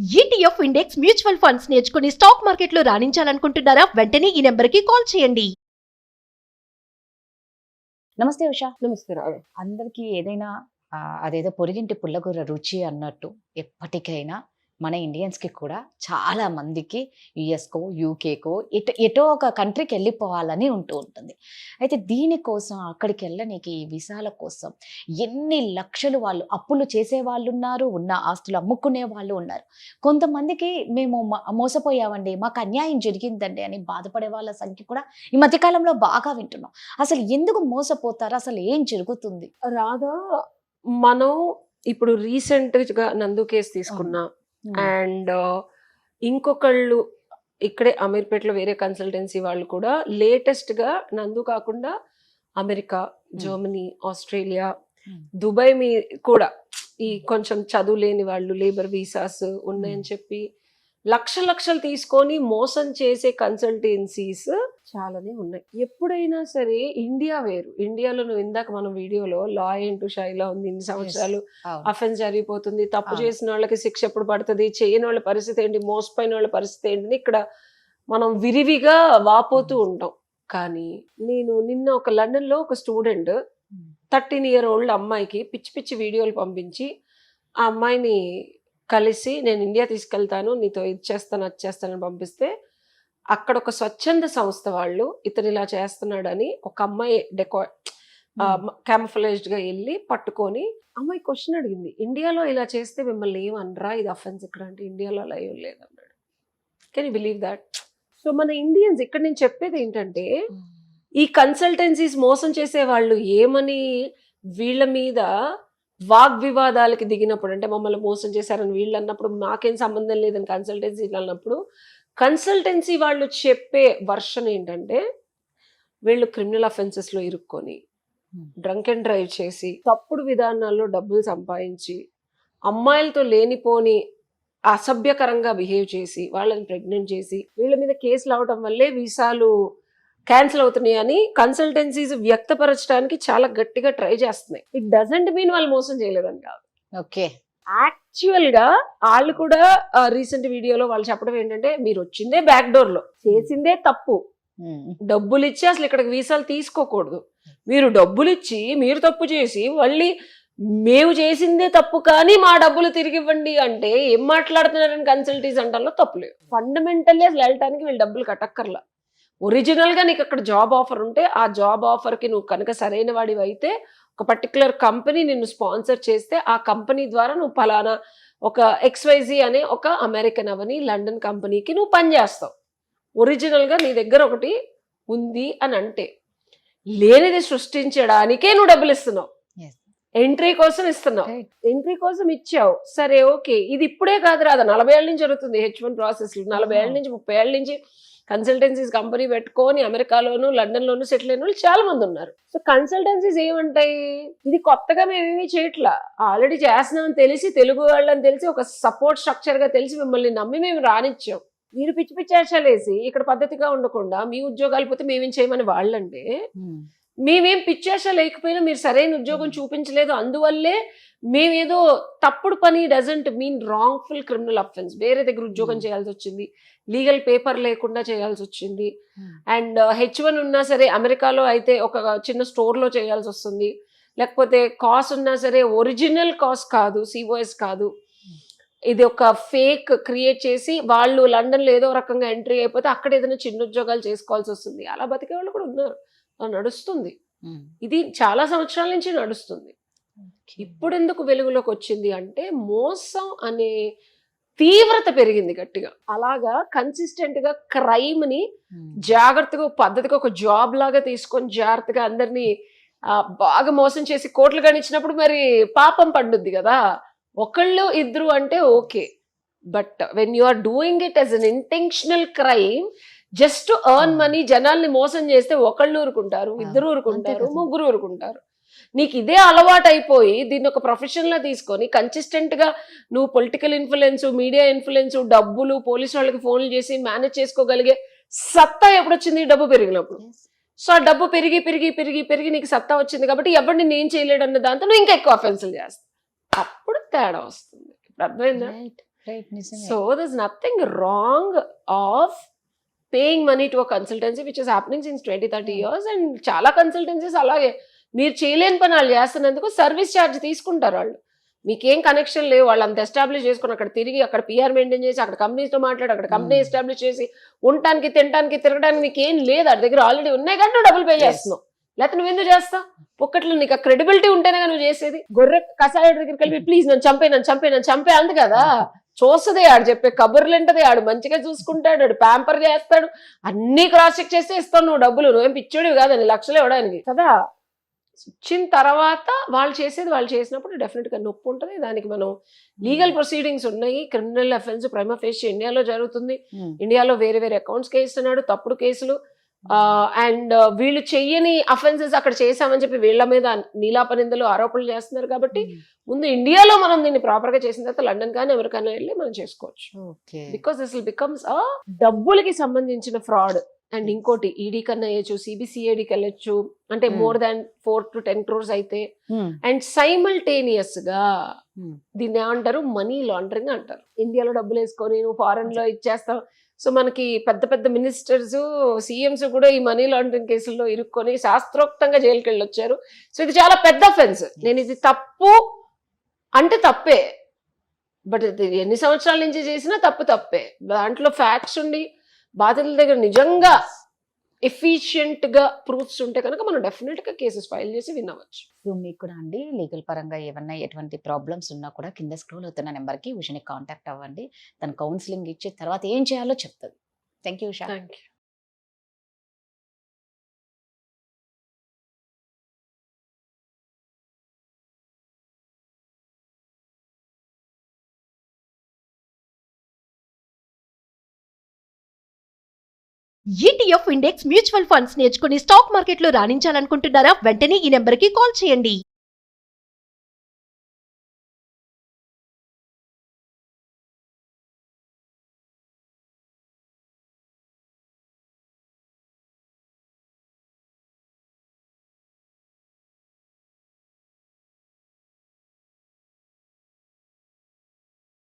ETF index mutual funds నేర్చుకుని stock మార్కెట్లో రాణించాలనుకుంటున్నారా? వెంటనే ఈ నెంబర్కి కాల్ చేయండి. నమస్తే ఉషా. నమస్తే రావు. అందరికీ ఏదైనా అదేదో పొరిగింటి పుల్లగూర రుచి అన్నట్టు ఎప్పటికైనా మన ఇండియన్స్కి కూడా చాలా మందికి యుఎస్కో యూకేకో ఎటో ఒక కంట్రీకి వెళ్ళిపోవాలని ఉంటుంది. అయితే దీనికోసం అక్కడికి వెళ్ళనీకి ఈ వీసాల కోసం ఎన్ని లక్షలు వాళ్ళు అప్పులు చేసే వాళ్ళు ఉన్నారు, ఉన్న ఆస్తులు అమ్ముకునే వాళ్ళు ఉన్నారు. కొంతమందికి మేము మోసపోయామండి, మాకు అన్యాయం జరిగిందండి అని బాధపడే వాళ్ళ సంఖ్య కూడా ఈ మధ్యకాలంలో బాగా వింటున్నాం. అసలు ఎందుకు మోసపోతారు, అసలు ఏం జరుగుతుంది? రాధా, మనం ఇప్పుడు రీసెంట్ గా నందు కేసు తీసుకున్నా అండ్ ఇంకొకళ్ళు ఇక్కడే అమీర్పేటలో వేరే కన్సల్టెన్సీ వాళ్ళు కూడా లేటెస్ట్ గా నందు కాకుండా అమెరికా, జర్మనీ, ఆస్ట్రేలియా, దుబాయ్ మీ కూడా ఈ కొంచెం చదువు లేని వాళ్ళు లేబర్ వీసాస్ ఉన్నాయని చెప్పి లక్షలు తీసుకొని మోసం చేసే కన్సల్టెన్సీస్ చాలానే ఉన్నాయి. ఎప్పుడైనా సరే ఇండియా వేరు. ఇండియాలో నువ్వు ఇందాక మనం వీడియోలో లా ఏంటో షైలా ఉంది, ఇన్ని సంవత్సరాలు అఫెన్స్ జరిగిపోతుంది, తప్పు చేసిన వాళ్ళకి శిక్ష ఎప్పుడు పడుతుంది, చేయని వాళ్ళ పరిస్థితి ఏంటి, మోసపోయిన వాళ్ళ పరిస్థితి ఏంటి, ఇక్కడ మనం విరివిగా వాపోతూ ఉంటాం. కానీ నేను నిన్న ఒక లండన్ లో ఒక స్టూడెంట్ 13-year-old అమ్మాయికి పిచ్చి పిచ్చి వీడియోలు పంపించి ఆ అమ్మాయిని కలిసి నేను ఇండియా తీసుకెళ్తాను, నీతో ఇచ్చేస్తాను వచ్చేస్తానని పంపిస్తే అక్కడ ఒక స్వచ్ఛంద సంస్థ వాళ్ళు ఇతను ఇలా చేస్తున్నాడని ఒక అమ్మాయి క్యామఫ్లేజ్డ్ గా వెళ్ళి పట్టుకొని అమ్మాయి క్వశ్చన్ అడిగింది, ఇండియాలో ఇలా చేస్తే మిమ్మల్ని ఏమనరా, ఇది అఫెన్స్ ఇక్కడ అంటే ఇండియాలో అలా ఏం లేదన్నాడు. Can you believe that? So మన ఇండియన్స్ ఇక్కడ నేను చెప్పేది ఏంటంటే ఈ కన్సల్టెన్సీస్ మోసం చేసే వాళ్ళు ఏమని వీళ్ళ మీద వాగ్వివాదాలకి దిగినప్పుడు, అంటే మమ్మల్ని మోసం చేశారని వీళ్ళు అన్నప్పుడు మాకేం సంబంధం లేదని కన్సల్టెన్సీ అన్నప్పుడు కన్సల్టెన్సీ వాళ్ళు చెప్పే వర్షన్ ఏంటంటే వీళ్ళు క్రిమినల్ అఫెన్సెస్ లో ఇరుక్కొని డ్రంక్ అండ్ డ్రైవ్ చేసి తప్పుడు విధానాల్లో డబ్బులు సంపాదించి అమ్మాయిలతో లేనిపోని అసభ్యకరంగా బిహేవ్ చేసి వాళ్ళని ప్రెగ్నెంట్ చేసి వీళ్ళ మీద కేసులు అవడం వల్లే వీసాలు క్యాన్సిల్ అవుతున్నాయి అని కన్సల్టెన్సీస్ వ్యక్తపరచడానికి చాలా గట్టిగా ట్రై చేస్తున్నాయి. ఇట్ డజంట్ మీన్ వాళ్ళు మోసం చేయలేదని కాదు. ఓకే, యాక్చువల్ గా వాళ్ళు కూడా రీసెంట్ వీడియోలో వాళ్ళు చెప్పడం ఏంటంటే మీరు వచ్చిందే బ్యాక్ డోర్ లో, చేసిందే తప్పు, డబ్బులు ఇచ్చి అసలు ఇక్కడికి వీసాలు తీసుకోకూడదు, మీరు డబ్బులు ఇచ్చి మీరు తప్పు చేసి మళ్ళీ మేము చేసిందే తప్పు కానీ మా డబ్బులు తిరిగి ఇవ్వండి అంటే ఏం మాట్లాడుతున్నారని కన్సల్టెన్సీ అంటాలో తప్పులేదు. ఫండమెంటల్లీ అసలు వెళ్ళటానికి వీళ్ళు డబ్బులు కట్టక్కర్లా. ఒరిజినల్ గా నీకు అక్కడ జాబ్ ఆఫర్ ఉంటే ఆ జాబ్ ఆఫర్ కి నువ్వు కనుక సరైన వాడివి అయితే ఒక పర్టికులర్ కంపెనీ నిన్ను స్పాన్సర్ చేస్తే ఆ కంపెనీ ద్వారా నువ్వు పలానా ఒక XYZ అనే ఒక అమెరికన్ అవని లండన్ కంపెనీకి నువ్వు పనిచేస్తావు. ఒరిజినల్ గా నీ దగ్గర ఒకటి ఉంది అని అంటే లేనిది సృష్టించడానికే నువ్వు డబ్బులు ఇస్తున్నావు, ఎంట్రీ కోసం ఇస్తున్నావు, ఎంట్రీ కోసం ఇచ్చావు. సరే ఓకే, ఇది ఇప్పుడే కాదు రాదా, 40 ఏళ్ళ నుంచి జరుగుతుంది H1 ప్రాసెస్. 40 ఏళ్ళ నుంచి 30 ఏళ్ళ నుంచి కన్సల్టెన్సీస్ కంపెనీ పెట్టుకొని అమెరికాలోను లండన్ లోను సెటిల్ అయిన వాళ్ళు చాలా మంది ఉన్నారు. సో కన్సల్టెన్సీస్ ఏమంటాయి, ఇది కొత్తగా మేమేమీ చేయట్లా, ఆల్రెడీ చేస్తున్నామని తెలిసి తెలుగు వాళ్ళని తెలిసి ఒక సపోర్ట్ స్ట్రక్చర్ గా తెలిసి మిమ్మల్ని నమ్మి మేము రానిచ్చాం. మీరు పిచ్చి పిచ్చి వేషాలు వేసి ఇక్కడ పద్ధతిగా ఉండకుండా మీ ఉద్యోగాలు పోతే మేమేం చేయమని వాళ్ళంటే మేమేం పిచ్చేషా లేకపోయినా మీరు సరైన ఉద్యోగం చూపించలేదు, అందువల్లే మేమేదో తప్పుడు పని doesn't mean wrongful criminal offence, వేరే దగ్గర ఉద్యోగం చేయాల్సి వచ్చింది, లీగల్ పేపర్ లేకుండా చేయాల్సి వచ్చింది, అండ్ H1 ఉన్నా సరే అమెరికాలో అయితే ఒక చిన్న స్టోర్ లో చేయాల్సి వస్తుంది, లేకపోతే కాస్ ఉన్నా సరే ఒరిజినల్ కాస్ కాదు, COS కాదు, ఇది ఒక ఫేక్ క్రియేట్ చేసి వాళ్ళు లండన్ లో ఏదో రకంగా ఎంట్రీ అయిపోతే అక్కడ ఏదైనా చిన్న ఉద్యోగాలు చేసుకోవాల్సి వస్తుంది. అలా బతికే వాళ్ళు కూడా ఉన్నారు, నడుస్తుంది. ఇది చాలా సంవత్సరాల నుంచి నడుస్తుంది. ఇప్పుడు ఎందుకు వెలుగులోకి వచ్చింది అంటే మోసం అనే తీవ్రత పెరిగింది గట్టిగా. అలాగా కన్సిస్టెంట్ గా క్రైమ్ ని జాగ్రత్తగా పద్ధతిగా ఒక జాబ్ లాగా తీసుకొని జాగ్రత్తగా అందరినీ బాగా మోసం చేసి కోట్లు గణించినప్పుడు మరి పాపం పండుద్ది కదా. ఒకళ్ళు ఇద్దరు అంటే okay, but when you are doing it as an intentional crime just to earn money, జనాల్ని మోసం చేస్తే ఒకళ్ళు ఊరుకుంటారు, ఇద్దరు ఊరుకుంటారు, ముగ్గురు ఊరుకుంటారు. నీకు ఇదే అలవాటు అయిపోయి దీన్ని ఒక ప్రొఫెషన్ లా తీసుకొని కన్సిస్టెంట్ గా నువ్వు పొలిటికల్ ఇన్ఫ్లుయెన్స్, మీడియా ఇన్ఫ్లుయెన్స్, డబ్బులు, పోలీసు వాళ్ళకి ఫోన్లు చేసి మేనేజ్ చేసుకోగలిగే సత్తా ఎప్పుడొచ్చింది? డబ్బు పెరిగినప్పుడు. సో ఆ డబ్బు పెరిగి పెరిగి పెరిగి పెరిగి నీకు సత్తా వచ్చింది కాబట్టి ఎవరిని నేను చేయలేడు అన్న దాంతో నువ్వు ఇంకా ఎక్కువ అఫెన్సులు చేస్తావు. అప్పుడు తేడా వస్తుంది. ఇప్పుడు అర్థమైందా? రైట్, నిజమే. So there's nothing wrong of paying money to a consultancy which is happening since 20-30 years, and చాలా కన్సల్టెన్సీస్ అలాగే మీరు చేయలేని పని వాళ్ళు చేస్తున్నందుకు సర్వీస్ ఛార్జ్ తీసుకుంటారు. వాళ్ళు మీకేం కనెక్షన్ లేవు, వాళ్ళు అంత ఎస్టాబ్లిష్ చేసుకుని అక్కడ తిరిగి అక్కడ పిఆర్ మెయింటైన్ చేసి అక్కడ కంపెనీస్తో మాట్లాడి అక్కడ కంపెనీ ఎస్టాబ్లిష్ చేసి ఉండటానికి తినడానికి తిరగడానికి నీకేం లేదు, వాడి దగ్గర ఆల్రెడీ ఉన్నాయి కానీ నువ్వు డబ్బులు పే చేస్తున్నావు. లేకపోతే నువ్వు ఎందుకు చేస్తావు? ఒక్కట్లో నీకు ఆ క్రెడిబిలిటీ ఉంటేనే నువ్వు చేసేది. గొర్రె కసాయి దగ్గరికి వెళ్ళి ప్లీజ్ నన్ను చంపే అంది కదా, చూస్తుంది ఆడు చెప్పే కబుర్లు ఏంటది, ఆడు మంచిగా చూసుకుంటాడు, ఆడు ప్యాంపర్ చేస్తాడు, అన్ని క్రాస్ చెక్ చేస్తే ఇస్తావు నువ్వు డబ్బులు. నువ్వేం పిచ్చోడివి కాదని లక్షలు ఇవ్వడానికి కదా. ఇచ్చిన తర్వాత వాళ్ళు చేసేది వాళ్ళు చేసినప్పుడు డెఫినెట్ గా నొప్పి ఉంటుంది. దానికి మనం లీగల్ ప్రొసీడింగ్స్ ఉన్నాయి. క్రిమినల్ అఫెన్స్ ప్రైమా ఫేసి ఇండియాలో జరుగుతుంది. ఇండియాలో వేరే వేరే అకౌంట్స్ కేస్తున్నాడు, తప్పుడు కేసులు. అండ్ వీళ్ళు చెయ్యని అఫెన్సెస్ అక్కడ చేశామని చెప్పి వీళ్ళ మీద నీలాపనిందలు ఆరోపణలు చేస్తున్నారు. కాబట్టి ముందు ఇండియాలో మనం దీన్ని ప్రాపర్ గా చేసిన తర్వాత లండన్ కానీ ఎవరికైనా వెళ్ళి మనం చేసుకోవచ్చు. బికాస్ దిస్ విల్ బికమ్స్ డబ్బులకి సంబంధించిన ఫ్రాడ్. అండ్ ఇంకోటి ఈడీ కన్నా వేయచ్చు, సిబిసిఐడికి వెళ్ళొచ్చు, అంటే మోర్ దాన్ 4 to 10 crores అయితే. అండ్ సైమల్టేనియస్ గా దీన్ని ఏమంటారు, మనీ లాండరింగ్ అంటారు. ఇండియాలో డబ్బులు వేసుకొని నువ్వు ఫారెన్ లో ఇచ్చేస్తావు. సో మనకి పెద్ద పెద్ద మినిస్టర్స్, సీఎంస్ కూడా ఈ మనీ లాండరింగ్ కేసుల్లో ఇరుక్కొని శాస్త్రోక్తంగా జైలుకి వెళ్ళొచ్చారు. సో ఇది చాలా పెద్ద అఫెన్స్. నేను ఇది తప్పు అంటే తప్పే, బట్ ఎన్ని సంవత్సరాల నుంచి చేసినా తప్పే. దాంట్లో ఫ్యాక్ట్స్ ఉండి బాధితుల దగ్గర నిజంగా ఎఫిషియెంట్ గా ప్రూఫ్స్ ఉంటే కనుక మనం డెఫినెట్ గా కేసెస్ ఫైల్ చేసి వినవచ్చు. సో మీకు కూడా అండి లీగల్ పరంగా ఏమన్నా ఎటువంటి ప్రాబ్లమ్స్ ఉన్నా కూడా కింద స్క్రోల్ అవుతున్న నెంబర్కి ఉషని కాంటాక్ట్ అవ్వండి. తన కౌన్సిలింగ్ ఇచ్చి తర్వాత ఏం చేయాలో చెప్తుంది. Thank you Usha. Thank you. ETF index mutual funds నేర్చుకుని స్టాక్ మార్కెట్లో రాణించాలనుకుంటున్నారా? వెంటనే ఈ నెంబర్కి కాల్ చేయండి.